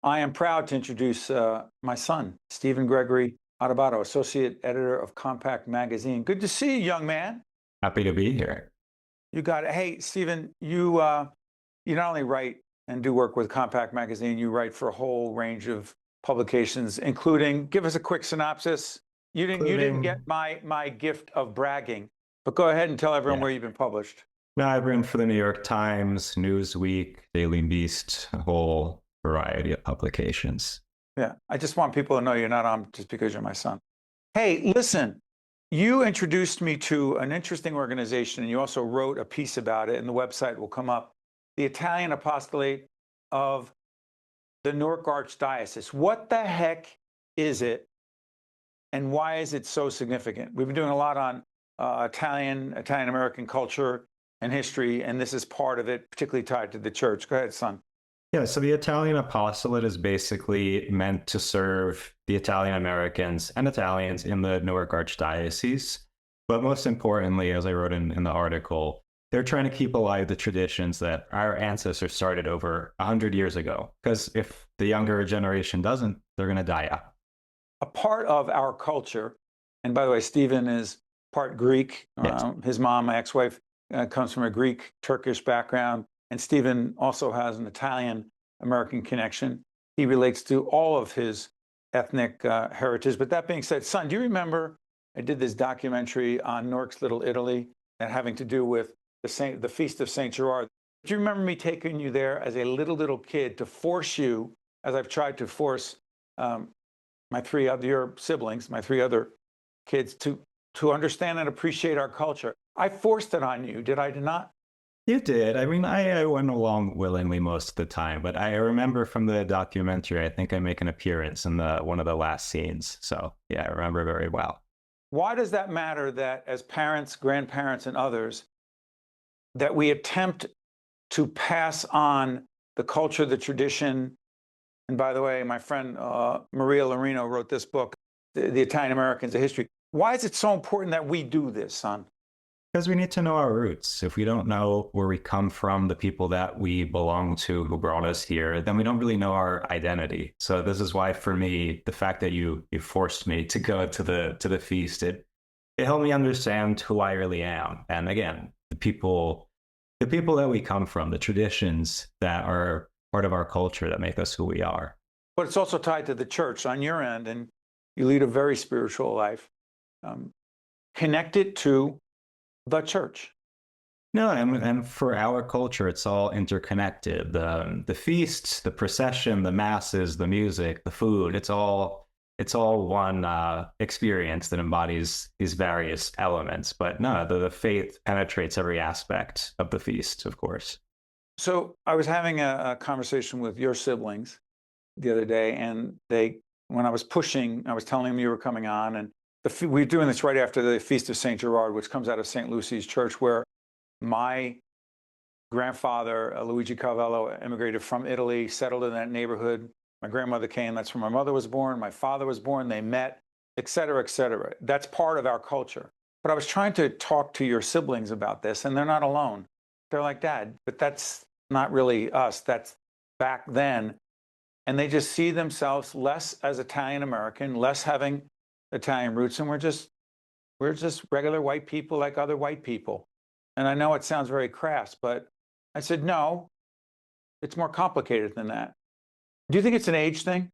I am proud to introduce my son, Stephen Gregory Adubato, Associate Editor of Compact Magazine. Good to see you, young man. Happy to be here. You got it. Hey, Stephen, you not only write and do work with Compact Magazine, you write for a whole range of publications, including, give us a quick synopsis. You didn't get Including, my gift of bragging, but go ahead and tell everyone yeah. where you've been published. No, I've written for the New York Times, Newsweek, Daily Beast, a whole variety of publications. Yeah, I just want people to know you're not on just because you're my son. Hey, listen, you introduced me to an interesting organization, and you also wrote a piece about it, and the website will come up. The Italian Apostolate of the Newark Archdiocese. What the heck is it, and why is it so significant? We've been doing a lot on Italian American culture and history, and this is part of it, particularly tied to the church. Go ahead, son. Yeah, so the Italian apostolate is basically meant to serve the Italian Americans and Italians in the Newark Archdiocese. But most importantly, as I wrote in the article, they're trying to keep alive the traditions that our ancestors started over 100 years ago. Because if the younger generation doesn't, they're going to die out. A part of our culture, and by the way, Stephen is part Greek. Yes. His mom, my ex-wife, comes from a Greek Turkish background, and Stephen also has an Italian American connection. He relates to all of his ethnic heritage. But that being said, son, do you remember I did this documentary on Newark's Little Italy and having to do with the Feast of Saint Gerard? Do you remember me taking you there as a little kid to force you, as I've tried to force my three other siblings, my three other kids, to understand and appreciate our culture? I forced it on you, did I not? You did. I mean, I went along willingly most of the time, but I remember from the documentary, I think I make an appearance in the one of the last scenes. So yeah, I remember very well. Why does that matter that as parents, grandparents, and others, that we attempt to pass on the culture, the tradition? And by the way, my friend Maria Lorino wrote this book, The Italian Americans, a History. Why is it so important that we do this, son? Because we need to know our roots. If we don't know where we come from, the people that we belong to who brought us here, then we don't really know our identity. So this is why, for me, the fact that you forced me to go to the feast, it helped me understand who I really am. And again, the people that we come from, the traditions that are part of our culture that make us who we are. But it's also tied to the church on your end, and you lead a very spiritual life. Connected to the church. No, and for our culture, it's all interconnected. The feasts, the procession, the masses, the music, the food, it's all one experience that embodies these various elements. But no, the faith penetrates every aspect of the feast, of course. So I was having a conversation with your siblings the other day, and when I was pushing, I was telling them you were coming on, and we were doing this right after the Feast of Saint Gerard, which comes out of St. Lucy's Church, where my grandfather, Luigi Calvello, immigrated from Italy, settled in that neighborhood. My grandmother came. That's where my mother was born. My father was born. They met, et cetera, et cetera. That's part of our culture. But I was trying to talk to your siblings about this, and they're not alone. They're like, Dad, but that's not really us. That's back then. And they just see themselves less as Italian American, less having Italian roots, and we're just regular white people like other white people. And I know it sounds very crass, but I said, no, it's more complicated than that. Do you think it's an age thing?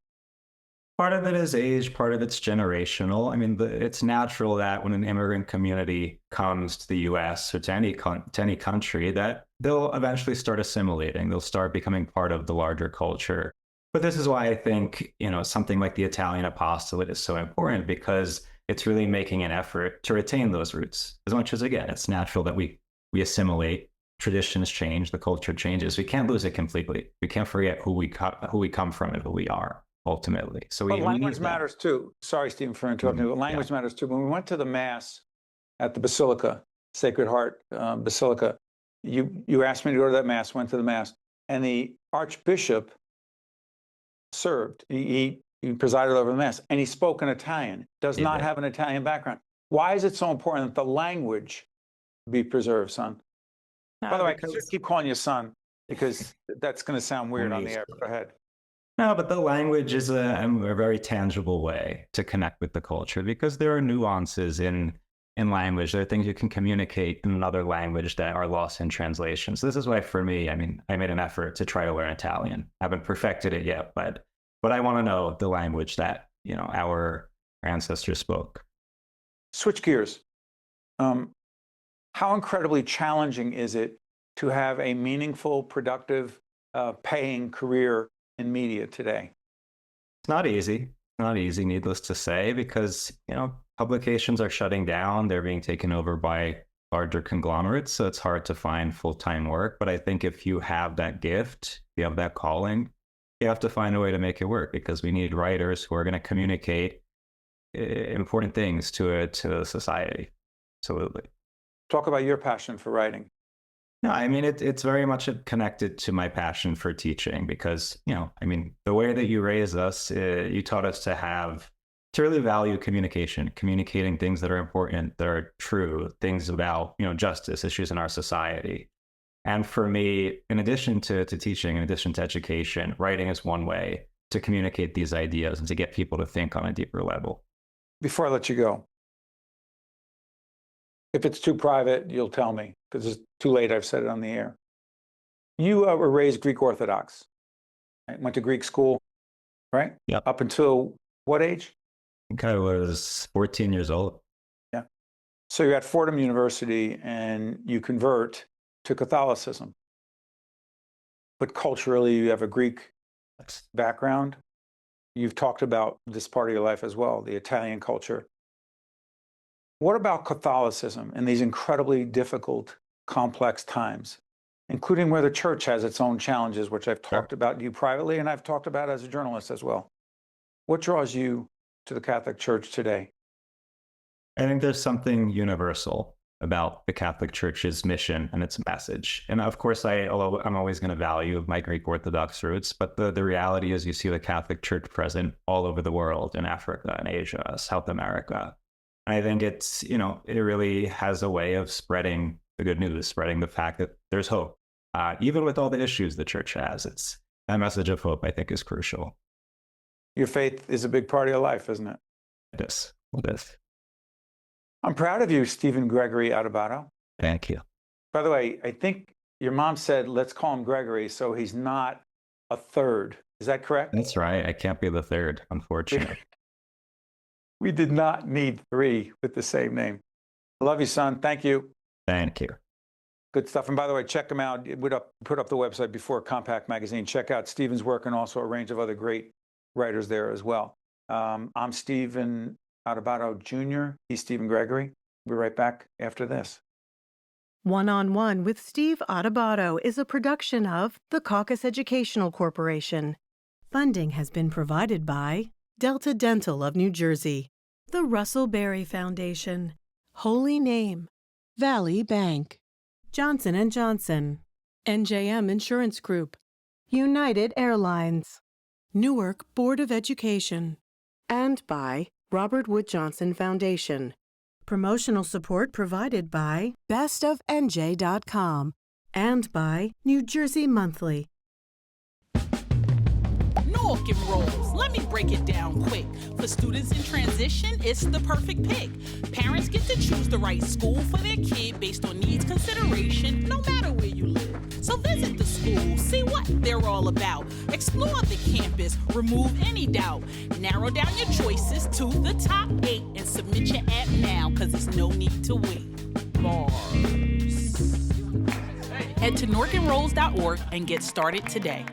Part of it is age, part of it's generational. I mean, it's natural that when an immigrant community comes to the U.S. or to any country, that they'll eventually start assimilating. They'll start becoming part of the larger culture. But this is why I think, something like the Italian apostolate is so important, because it's really making an effort to retain those roots. As much as, again, it's natural that we assimilate, traditions change, the culture changes. We can't lose it completely. We can't forget who we come from and who we are ultimately. So But we language need that. matters too. Sorry, Stephen, for interrupting you, but Yeah. language matters too. When we went to the Mass at the Basilica, Sacred Heart Basilica, you asked me to go to that Mass, went to the Mass, and the Archbishop served. He presided over the Mass, and he spoke in Italian, does He not did. have an Italian background. Why is it so important that the language be preserved, son? By the way, I should Because keep calling you son because that's going to sound we're weird on the used air. to Go it. ahead. No, but the language is a very tangible way to connect with the culture because there are nuances in language. There are things you can communicate in another language that are lost in translation. So this is why, for me, I mean, I made an effort to try to learn Italian. I haven't perfected it yet, but I want to know the language that our ancestors spoke. Switch gears. How incredibly challenging is it to have a meaningful, productive, paying career in media today? It's not easy. Not easy, needless to say, because publications are shutting down. They're being taken over by larger conglomerates, so it's hard to find full-time work. But I think if you have that gift, you have that calling, you have to find a way to make it work because we need writers who are going to communicate important things to society. Absolutely. Talk about your passion for writing. No, I mean, it's very much connected to my passion for teaching because, I mean, the way that you raised us, you taught us to really value communication, communicating things that are important, that are true, things about, justice, issues in our society. And for me, in addition to teaching, in addition to education, writing is one way to communicate these ideas and to get people to think on a deeper level. Before I let you go, if it's too private, you'll tell me because it's too late. I've said it on the air. You were raised Greek Orthodox, right? Went to Greek school, right? Yeah. Up until what age? I think I was 14 years old. Yeah. So you're at Fordham University and you convert to Catholicism. But culturally, you have a Greek background. You've talked about this part of your life as well, the Italian culture. What about Catholicism in these incredibly difficult, complex times, including where the church has its own challenges, which I've talked about to you privately and I've talked about as a journalist as well? What draws you to the Catholic Church today? I think there's something universal about the Catholic Church's mission and its message. And of course, I'm always going to value my Greek Orthodox roots, but the reality is you see the Catholic Church present all over the world, in Africa, in Asia, South America. And I think it really has a way of spreading the good news, spreading the fact that there's hope. Even with all the issues the church has, that message of hope, I think, is crucial. Your faith is a big part of your life, isn't it? It is. It is. I'm proud of you, Stephen Gregory Adubato. Thank you. By the way, I think your mom said, let's call him Gregory, so he's not a third. Is that correct? That's right. I can't be the third, unfortunately. We did not need three with the same name. I love you, son. Thank you. Thank you. Good stuff. And by the way, check him out. Put up the website before Compact Magazine. Check out Stephen's work and also a range of other great writers there as well. I'm Stephen Adubato Jr. He's Stephen Gregory. We'll be right back after this. One-on-One with Steve Adubato is a production of the Caucus Educational Corporation. Funding has been provided by Delta Dental of New Jersey, the Russell Berry Foundation, Holy Name, Valley Bank, Johnson & Johnson, NJM Insurance Group, United Airlines, Newark Board of Education, and by Robert Wood Johnson Foundation. Promotional support provided by bestofnj.com and by New Jersey Monthly. Newark Enrolls. Let me break it down quick. For students in transition, it's the perfect pick. Parents get to choose the right school for their kid based on needs consideration, no matter where you live. So visit the school, see what they're all about. Explore the campus, remove any doubt. Narrow down your choices to the top 8 and submit your app now, cause there's no need to wait. Bars. Head to newarkenrolls.org and get started today.